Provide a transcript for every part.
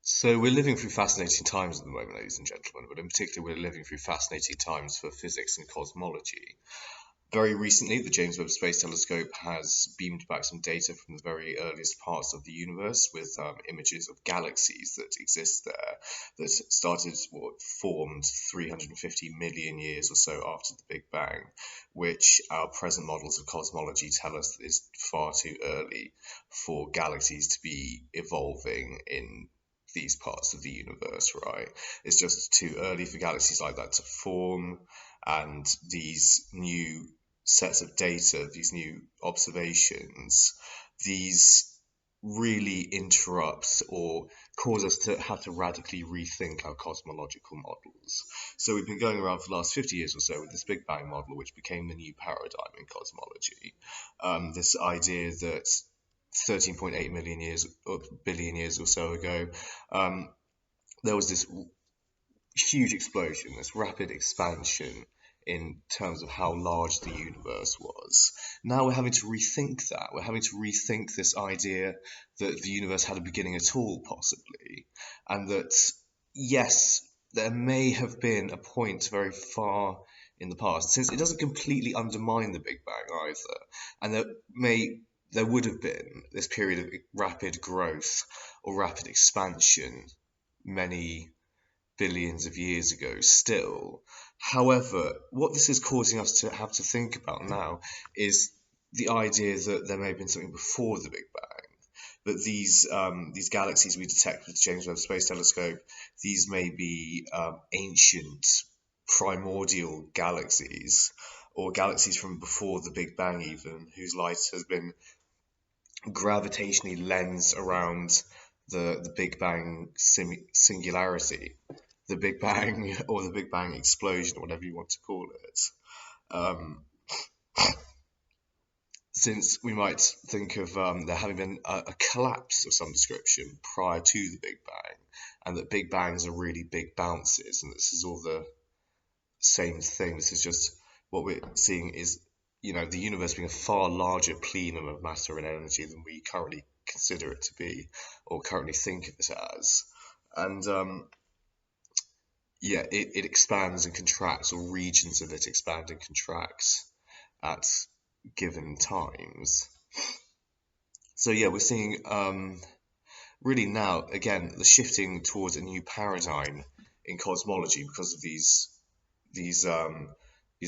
So we're living through fascinating times at the moment, ladies and gentlemen, but in particular we're living through fascinating times for physics and cosmology. Very recently, the James Webb Space Telescope has beamed back some data from the very earliest parts of the universe with images of galaxies that exist there that started what formed 350 million years or so after the Big Bang, which our present models of cosmology tell us is far too early for galaxies to be evolving in these parts of the universe, right? It's just too early for galaxies like that to form, and these new sets of data, these new observations, these really interrupt or cause us to have to radically rethink our cosmological models. So we've been going around for the last 50 years or so with this Big Bang model, which became the new paradigm in cosmology. This idea that 13.8 million years or billion years or so ago, um, there was this huge explosion, this rapid expansion in terms of how large the universe was. Now we're having to rethink that. We're having to rethink this idea that the universe had a beginning at all, possibly, and that, yes, there may have been a point very far in the past, since it doesn't completely undermine the Big Bang either, and there would have been this period of rapid growth or rapid expansion many billions of years ago still. However, what this is causing us to have to think about now is the idea that there may have been something before the Big Bang. That these galaxies we detect with the James Webb Space Telescope, these may be ancient primordial galaxies, or galaxies from before the Big Bang even, whose light has been gravitationally lensed around the Big Bang singularity, the Big Bang or the Big Bang explosion, whatever you want to call it. Um, since we might think of there having been a collapse of some description prior to the Big Bang, and that Big Bangs are really big bounces, and this is all the same thing. This is just what we're seeing is, the universe being a far larger plenum of matter and energy than we currently consider it to be, or currently think of it as. And it expands and contracts, or regions of it expand and contracts at given times. So yeah, we're seeing really now again the shifting towards a new paradigm in cosmology because of these these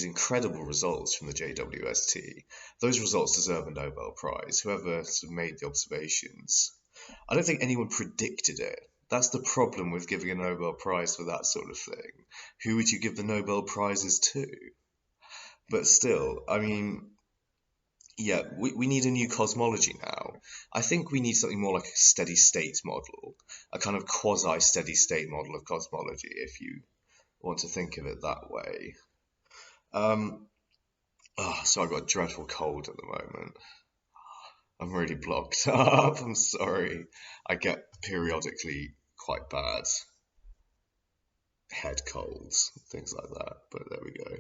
incredible results from the JWST. Those results deserve a Nobel Prize. Whoever sort of made the observations, I don't think anyone predicted it. That's the problem with giving a Nobel Prize for that sort of thing. Who would you give the Nobel Prizes to? But still, I mean, yeah, we need a new cosmology now. I think we need something more like a steady state model, a kind of quasi steady state model of cosmology, if you want to think of it that way. So I've got a dreadful cold at the moment. I'm really blocked up. I'm sorry. I get periodically quite bad head colds, things like that. But there we go.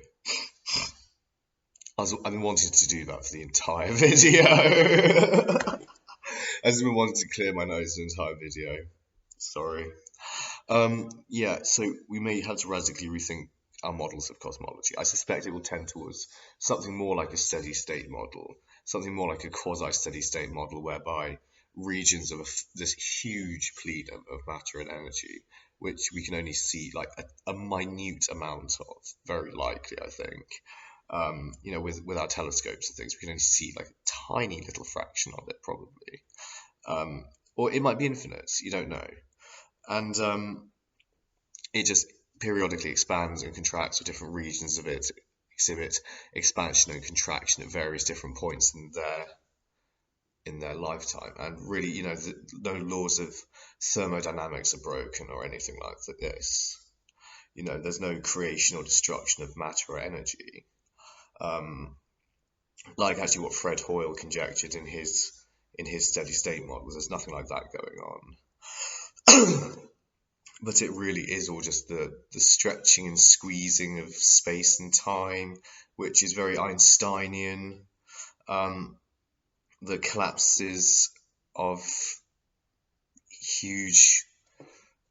I've been wanting to do that for the entire video. I've been wanting to clear my nose the entire video. Sorry. So we may have to radically rethink our models of cosmology. I suspect it will tend towards something more like a steady state model, something more like a quasi steady state model whereby regions of this huge plenum of matter and energy, which we can only see like a minute amount of, very likely, I think. With our telescopes and things, we can only see like a tiny little fraction of it, probably. Or it might be infinite, you don't know. And it just periodically expands and contracts, or different regions of it exhibit expansion and contraction at various different points in their lifetime. And really, no laws of thermodynamics are broken or anything like this. There's no creation or destruction of matter or energy. Like actually what Fred Hoyle conjectured in his steady state models. There's nothing like that going on. But it really is all just the stretching and squeezing of space and time, which is very Einsteinian. The collapses of huge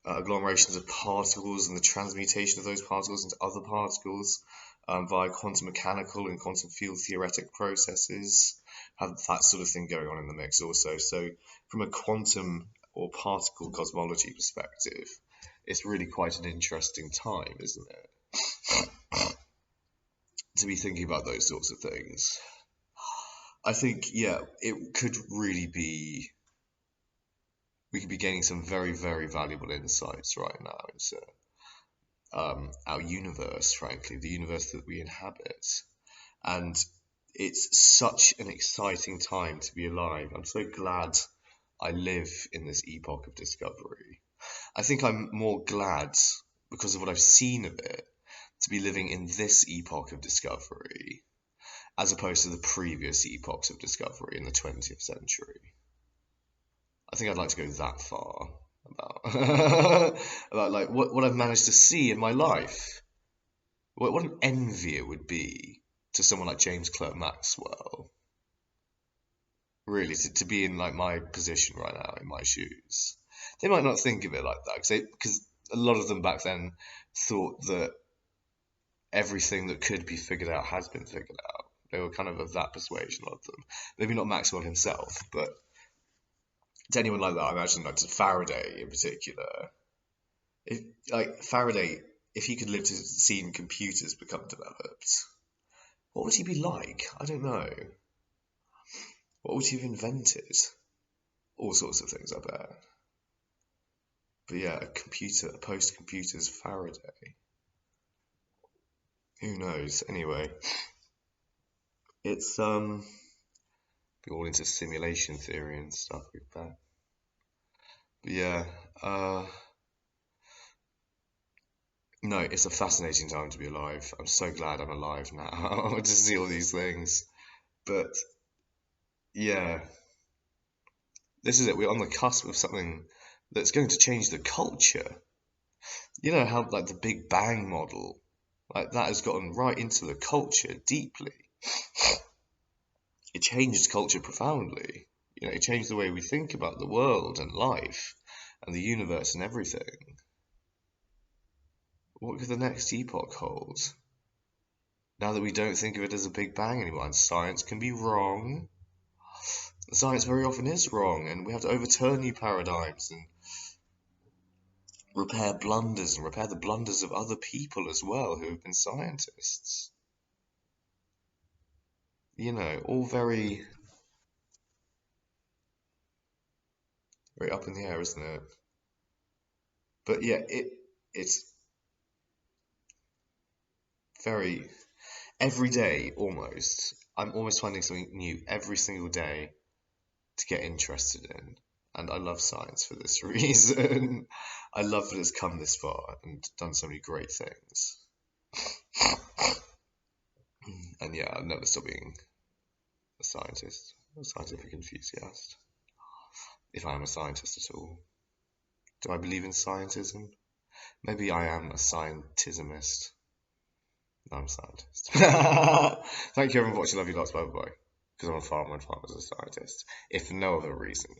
agglomerations of particles and the transmutation of those particles into other particles via quantum mechanical and quantum field theoretic processes. Have that sort of thing going on in the mix also. So from a quantum or particle cosmology perspective, it's really quite an interesting time, isn't it? To be thinking about those sorts of things. I think, yeah, it could really be, we could be gaining some very, very valuable insights right now into our universe, frankly, the universe that we inhabit. And it's such an exciting time to be alive. I'm so glad I live in this epoch of discovery. I think I'm more glad, because of what I've seen of it, to be living in this epoch of discovery as opposed to the previous epochs of discovery in the 20th century. I think I'd like to go that far about about like what I've managed to see in my life. What an envy it would be to someone like James Clerk Maxwell, really, to be in like my position right now, in my shoes. They might not think of it like that because a lot of them back then thought that everything that could be figured out has been figured out. They were kind of that persuasion, a lot of them. Maybe not Maxwell himself, but to anyone like that, I imagine like to Faraday in particular. Like Faraday, if he could live to see computers become developed, what would he be like? I don't know. What would he have invented? All sorts of things, I bet. But yeah, a post-computers Faraday. Who knows? Anyway, it's be all into simulation theory and stuff like that. But yeah, no, it's a fascinating time to be alive. I'm so glad I'm alive now to see all these things. But yeah, this is it. We're on the cusp of something that's going to change the culture. You know how like the Big Bang model, like that has gotten right into the culture deeply. It changed culture profoundly. You know, it changed the way we think about the world and life and the universe and everything. What could the next epoch hold? Now that we don't think of it as a Big Bang anymore, and science can be wrong. Science very often is wrong, and we have to overturn new paradigms and repair blunders and repair the blunders of other people as well who have been scientists. You know, all very, very up in the air, isn't it? But yeah, it's very every day almost. I'm almost finding something new every single day to get interested in. And I love science for this reason. I love that it's come this far and done so many great things. And yeah, I'll never stop being a scientist, a scientific enthusiast. If I am a scientist at all. Do I believe in scientism? Maybe I am a scientismist. No, I'm a scientist. Thank you everyone for watching. Love you lots. Bye bye. Because I'm a farmer and farmers are scientists. If for no other reason.